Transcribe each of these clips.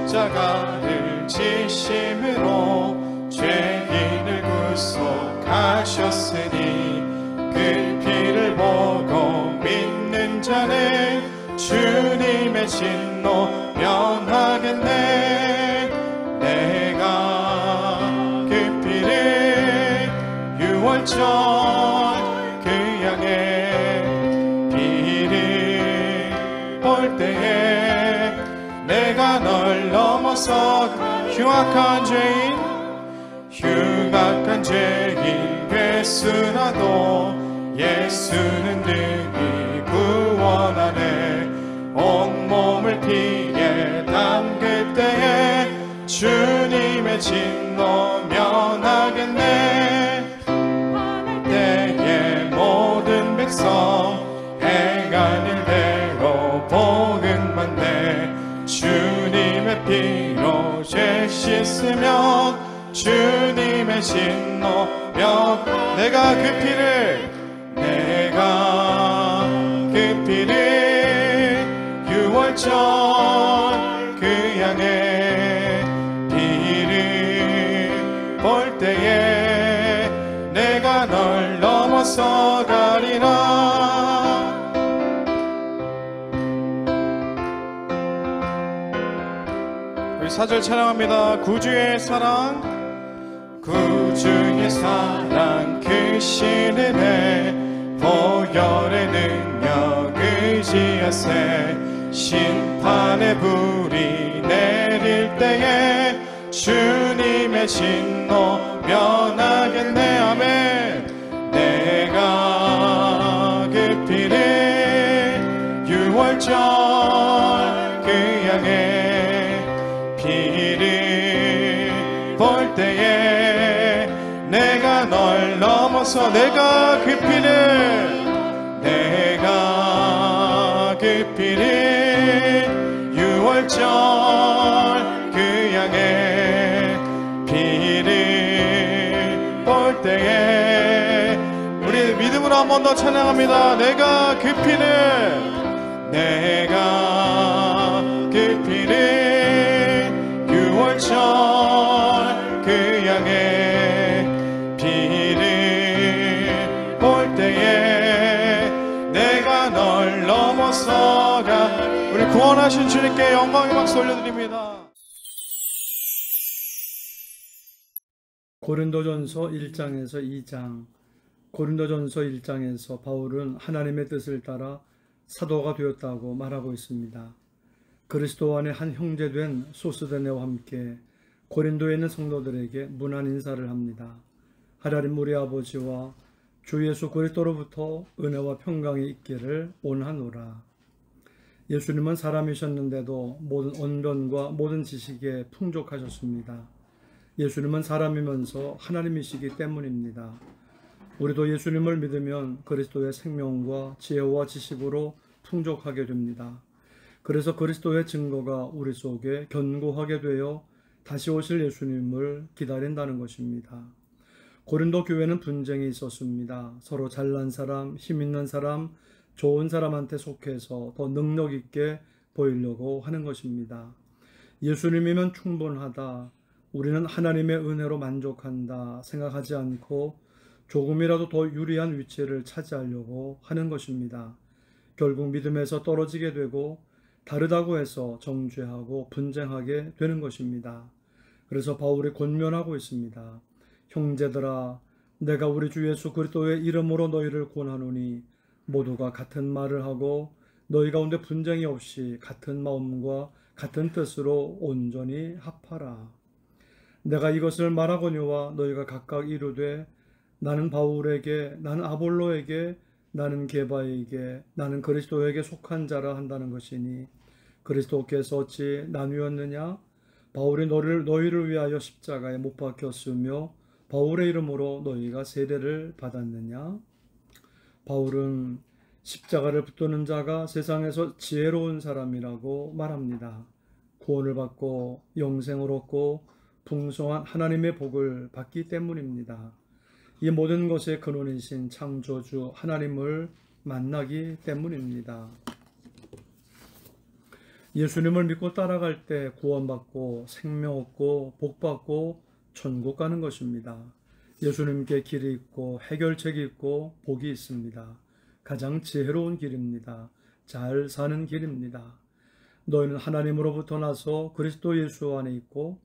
십자가를 지심으로 죄인을 구속하셨으니 그 피를 보고 믿는 자는 주님의 진노 면하겠네. 내가 그 피를 유월절 그 양의 피를 볼 때에 내가 널 넘어서 흉악한 죄인 됐으나도 예수는 능히 구원하네. 온몸을 피에 담글 때에 주님의 진노 면하겠네. 때에 모든 백성 행한 일대로 복은 받네. 주님의 피로 죄 씻으면 주님의 진노 면 내가 그 피를 유월절 그 양의 피를 볼 때에 내가 널 넘어서 가리라. 우리 4절 찬양합니다. 구주의 사랑 크신 은혜 보혈의 능력 의지하세. 심판의 불이 내릴 때에 주님의 진노 면하겠네. 아멘. 내가 그 피를 유월절 그 양의 피를 볼 때에 내가 널 넘어서 내가 그 피를 유월절 그 양의 피를 볼 때에 우리 믿음으로 한 번 더 찬양합니다. 내가 그 피를 유월절 그 양의 피를 볼 때에 내가 널 넘어서가. 우리 구원하신 주님께 영광의 박수 올려드립니다. 고린도전서 1장에서 2장. 고린도전서 1장에서 바울은 하나님의 뜻을 따라 사도가 되었다고 말하고 있습니다. 그리스도 안에 한 형제된 소스데네와 함께 고린도에 있는 성도들에게 문안 인사를 합니다. 하나님 우리 아버지와 주 예수 그리스도로부터 은혜와 평강이 있기를 원하노라. 예수님은 사람이셨는데도 모든 언변과 모든 지식에 풍족하셨습니다. 예수님은 사람이면서 하나님이시기 때문입니다. 우리도 예수님을 믿으면 그리스도의 생명과 지혜와 지식으로 풍족하게 됩니다. 그래서 그리스도의 증거가 우리 속에 견고하게 되어 다시 오실 예수님을 기다린다는 것입니다. 고린도 교회는 분쟁이 있었습니다. 서로 잘난 사람, 힘 있는 사람, 좋은 사람한테 속해서 더 능력 있게 보이려고 하는 것입니다. 예수님이면 충분하다, 우리는 하나님의 은혜로 만족한다 생각하지 않고 조금이라도 더 유리한 위치를 차지하려고 하는 것입니다. 결국 믿음에서 떨어지게 되고 다르다고 해서 정죄하고 분쟁하게 되는 것입니다. 그래서 바울이 권면하고 있습니다. 형제들아, 내가 우리 주 예수 그리스도의 이름으로 너희를 권하노니 모두가 같은 말을 하고 너희 가운데 분쟁이 없이 같은 마음과 같은 뜻으로 온전히 합하라. 내가 이것을 말하거니와 너희가 각각 이르되 나는 바울에게, 나는 아볼로에게, 나는 게바에게, 나는 그리스도에게 속한 자라 한다는 것이니 그리스도께서 어찌 나뉘었느냐? 바울이 너희를 위하여 십자가에 못 박혔으며 바울의 이름으로 너희가 세례를 받았느냐? 바울은 십자가를 붙드는 자가 세상에서 지혜로운 사람이라고 말합니다. 구원을 받고 영생을 얻고 풍성한 하나님의 복을 받기 때문입니다. 이 모든 것의 근원이신 창조주 하나님을 만나기 때문입니다. 예수님을 믿고 따라갈 때 구원받고 생명 얻고 복받고 천국 가는 것입니다. 예수님께 길이 있고 해결책이 있고 복이 있습니다. 가장 지혜로운 길입니다. 잘 사는 길입니다. 너희는 하나님으로부터 나서 그리스도 예수 안에 있고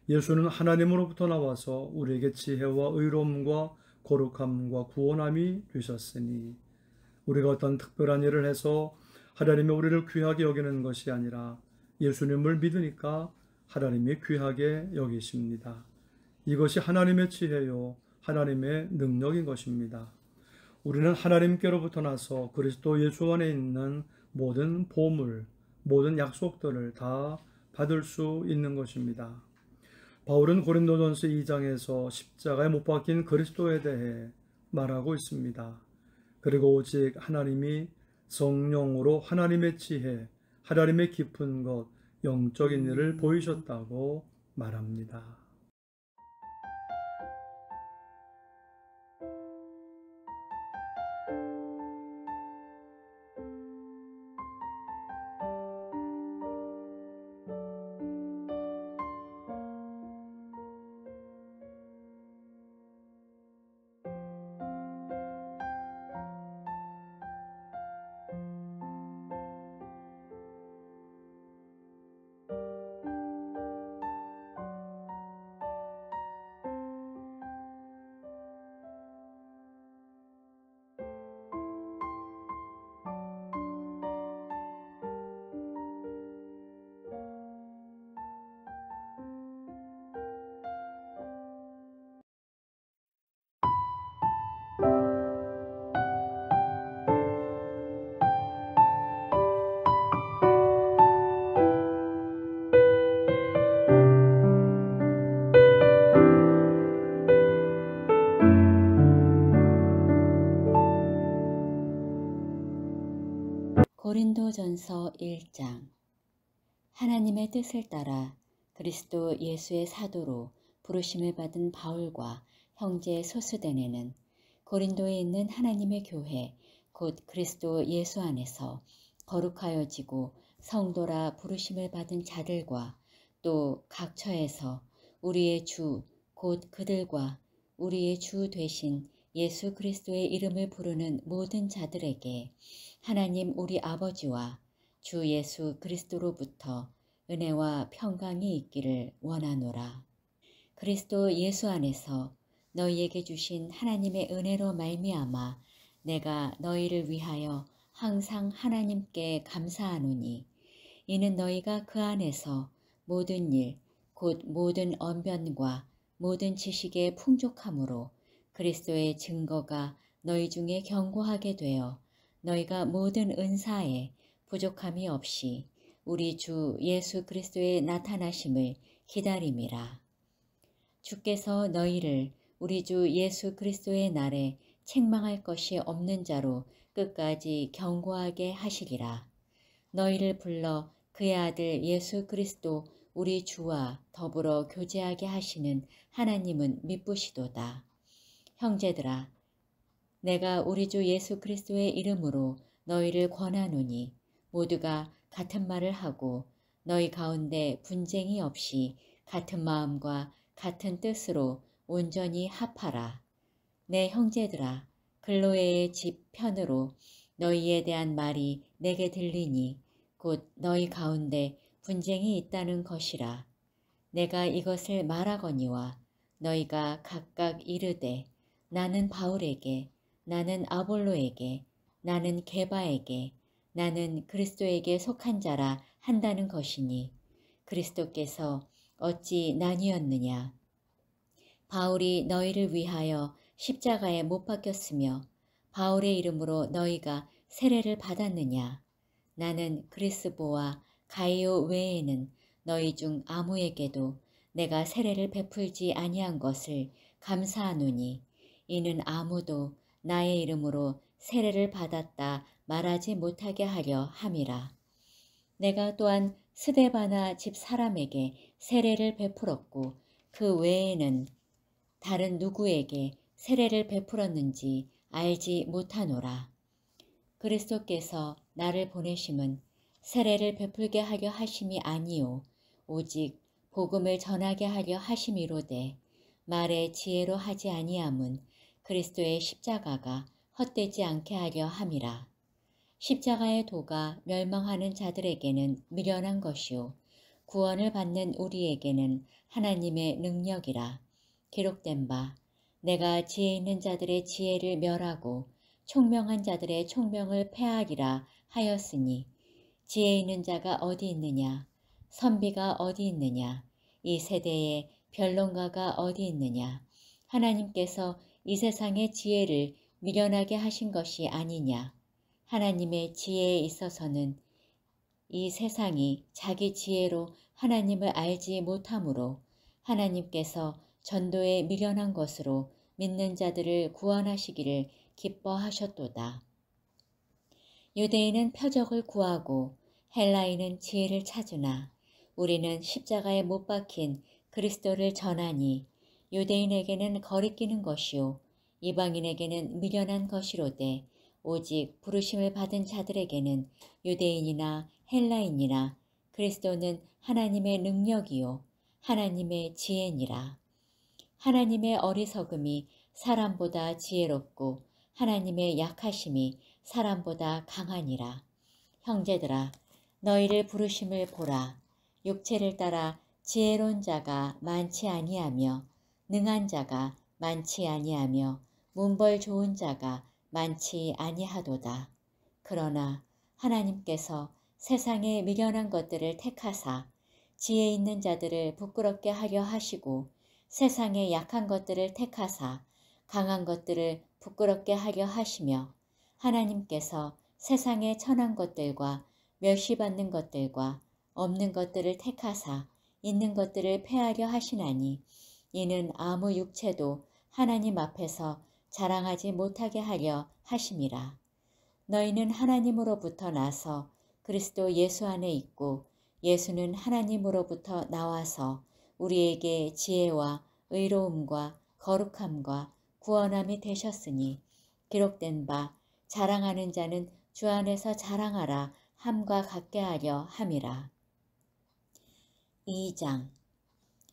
예수는 하나님으로부터 나와서 우리에게 지혜와 의로움과 거룩함과 구원함이 되셨으니 우리가 어떤 특별한 일을 해서 하나님이 우리를 귀하게 여기는 것이 아니라 예수님을 믿으니까 하나님이 귀하게 여기십니다. 이것이 하나님의 지혜요 하나님의 능력인 것입니다. 우리는 하나님께로부터 나서 그리스도 예수 안에 있는 모든 보물, 모든 약속들을 다 받을 수 있는 것입니다. 바울은 고린도전서 2장에서 십자가에 못 박힌 그리스도에 대해 말하고 있습니다. 그리고 오직 하나님이 성령으로 하나님의 지혜, 하나님의 깊은 것, 영적인 일을 보이셨다고 말합니다. 고린도전서 1장. 하나님의 뜻을 따라 그리스도 예수의 사도로 부르심을 받은 바울과 형제 소스데네는 고린도에 있는 하나님의 교회 곧 그리스도 예수 안에서 거룩하여지고 성도라 부르심을 받은 자들과 또 각 처에서 우리의 주 곧 그들과 우리의 주 되신 예수 그리스도의 이름을 부르는 모든 자들에게 하나님 우리 아버지와 주 예수 그리스도로부터 은혜와 평강이 있기를 원하노라. 그리스도 예수 안에서 너희에게 주신 하나님의 은혜로 말미암아 내가 너희를 위하여 항상 하나님께 감사하노니 이는 너희가 그 안에서 모든 일 곧 모든 언변과 모든 지식의 풍족함으로 그리스도의 증거가 너희 중에 견고하게 되어 너희가 모든 은사에 부족함이 없이 우리 주 예수 그리스도의 나타나심을 기다림이라. 주께서 너희를 우리 주 예수 그리스도의 날에 책망할 것이 없는 자로 끝까지 견고하게 하시리라. 너희를 불러 그의 아들 예수 그리스도 우리 주와 더불어 교제하게 하시는 하나님은 미쁘시도다. 형제들아, 내가 우리 주 예수 그리스도의 이름으로 너희를 권하노니 모두가 같은 말을 하고 너희 가운데 분쟁이 없이 같은 마음과 같은 뜻으로 온전히 합하라. 내 형제들아, 글로에의 집 편으로 너희에 대한 말이 내게 들리니 곧 너희 가운데 분쟁이 있다는 것이라. 내가 이것을 말하거니와 너희가 각각 이르되 나는 바울에게, 나는 아볼로에게, 나는 게바에게, 나는 그리스도에게 속한 자라 한다는 것이니 그리스도께서 어찌 나뉘었느냐. 바울이 너희를 위하여 십자가에 못 박혔으며 바울의 이름으로 너희가 세례를 받았느냐. 나는 그리스보와 가이오 외에는 너희 중 아무에게도 내가 세례를 베풀지 아니한 것을 감사하노니 이는 아무도 나의 이름으로 세례를 받았다 말하지 못하게 하려 함이라. 내가 또한 스데바나 집 사람에게 세례를 베풀었고 그 외에는 다른 누구에게 세례를 베풀었는지 알지 못하노라. 그리스도께서 나를 보내심은 세례를 베풀게 하려 하심이 아니요 오직 복음을 전하게 하려 하심이로되 말의 지혜로 하지 아니함은 그리스도의 십자가가 헛되지 않게 하려 함이라. 십자가의 도가 멸망하는 자들에게는 미련한 것이요 구원을 받는 우리에게는 하나님의 능력이라. 기록된 바 내가 지혜 있는 자들의 지혜를 멸하고 총명한 자들의 총명을 패하리라 하였으니 지혜 있는 자가 어디 있느냐 선비가 어디 있느냐 이 세대에 변론가가 어디 있느냐 하나님께서 이 세상의 지혜를 미련하게 하신 것이 아니냐 하나님의 지혜에 있어서는 이 세상이 자기 지혜로 하나님을 알지 못하므로 하나님께서 전도에 미련한 것으로 믿는 자들을 구원하시기를 기뻐하셨도다. 유대인은 표적을 구하고 헬라인은 지혜를 찾으나 우리는 십자가에 못 박힌 그리스도를 전하니 유대인에게는 거리끼는 것이요 이방인에게는 미련한 것이로되 오직 부르심을 받은 자들에게는 유대인이나 헬라인이나 그리스도는 하나님의 능력이요 하나님의 지혜니라. 하나님의 어리석음이 사람보다 지혜롭고 하나님의 약하심이 사람보다 강하니라. 형제들아 너희를 부르심을 보라. 육체를 따라 지혜로운 자가 많지 아니하며 능한 자가 많지 아니하며 문벌 좋은 자가 많지 아니하도다. 그러나 하나님께서 세상에 미련한 것들을 택하사 지혜 있는 자들을 부끄럽게 하려 하시고 세상에 약한 것들을 택하사 강한 것들을 부끄럽게 하려 하시며 하나님께서 세상에 천한 것들과 멸시받는 것들과 없는 것들을 택하사 있는 것들을 패하려 하시나니 이는 아무 육체도 하나님 앞에서 자랑하지 못하게 하려 하심이라. 너희는 하나님으로부터 나서 그리스도 예수 안에 있고 예수는 하나님으로부터 나와서 우리에게 지혜와 의로움과 거룩함과 구원함이 되셨으니 기록된 바 자랑하는 자는 주 안에서 자랑하라 함과 같게 하려 함이라. 2장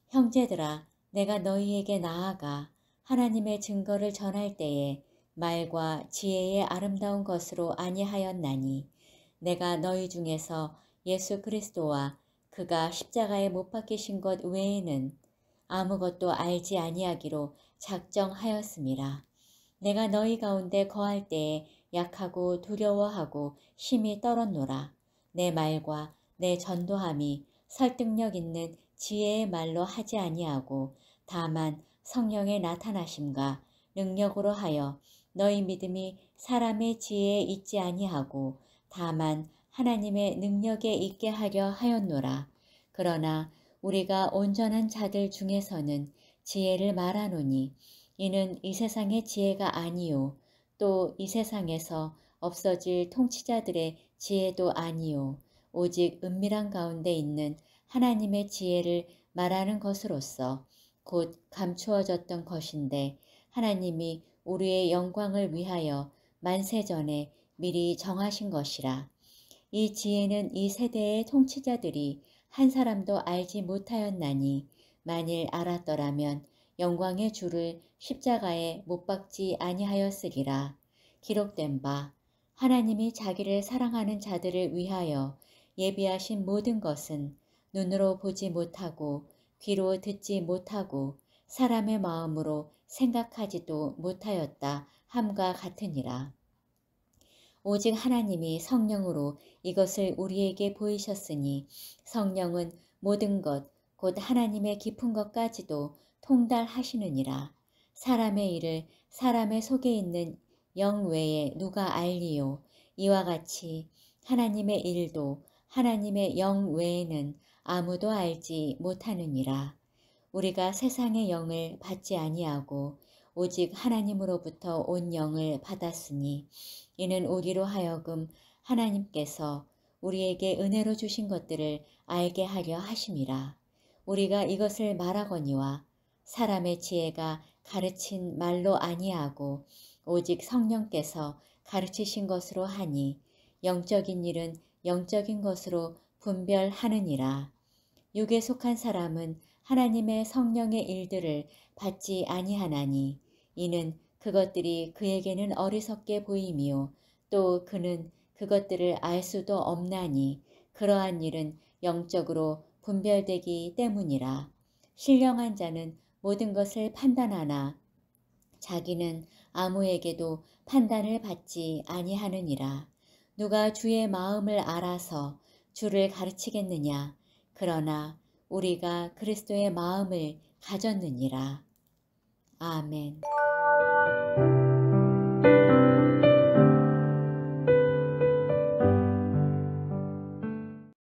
형제들아 내가 너희에게 나아가 하나님의 증거를 전할 때에 말과 지혜의 아름다운 것으로 아니하였나니 내가 너희 중에서 예수 그리스도와 그가 십자가에 못 박히신 것 외에는 아무것도 알지 아니하기로 작정하였음이라. 내가 너희 가운데 거할 때에 약하고 두려워하고 심히 떨었노라. 내 말과 내 전도함이 설득력 있는 지혜의 말로 하지 아니하고 다만 성령의 나타나심과 능력으로 하여 너희 믿음이 사람의 지혜에 있지 아니하고 다만 하나님의 능력에 있게 하려 하였노라. 그러나 우리가 온전한 자들 중에서는 지혜를 말하노니 이는 이 세상의 지혜가 아니요 또 이 세상에서 없어질 통치자들의 지혜도 아니요 오직 은밀한 가운데 있는 하나님의 지혜를 말하는 것으로서 곧 감추어졌던 것인데 하나님이 우리의 영광을 위하여 만세전에 미리 정하신 것이라. 이 지혜는 이 세대의 통치자들이 한 사람도 알지 못하였나니 만일 알았더라면 영광의 주를 십자가에 못 박지 아니하였으리라. 기록된 바 하나님이 자기를 사랑하는 자들을 위하여 예비하신 모든 것은 눈으로 보지 못하고 귀로 듣지 못하고 사람의 마음으로 생각하지도 못하였다 함과 같으니라. 오직 하나님이 성령으로 이것을 우리에게 보이셨으니 성령은 모든 것 곧 하나님의 깊은 것까지도 통달하시느니라. 사람의 일을 사람의 속에 있는 영 외에 누가 알리요. 이와 같이 하나님의 일도 하나님의 영 외에는 아무도 알지 못하느니라. 우리가 세상의 영을 받지 아니하고 오직 하나님으로부터 온 영을 받았으니 이는 우리로 하여금 하나님께서 우리에게 은혜로 주신 것들을 알게 하려 하심이라. 우리가 이것을 말하거니와 사람의 지혜가 가르친 말로 아니하고 오직 성령께서 가르치신 것으로 하니 영적인 일은 영적인 것으로 분별하느니라. 육에 속한 사람은 하나님의 성령의 일들을 받지 아니하나니 이는 그것들이 그에게는 어리석게 보임이요 또 그는 그것들을 알 수도 없나니 그러한 일은 영적으로 분별되기 때문이라. 신령한 자는 모든 것을 판단하나 자기는 아무에게도 판단을 받지 아니하느니라. 누가 주의 마음을 알아서 주를 가르치겠느냐. 그러나 우리가 그리스도의 마음을 가졌느니라. 아멘.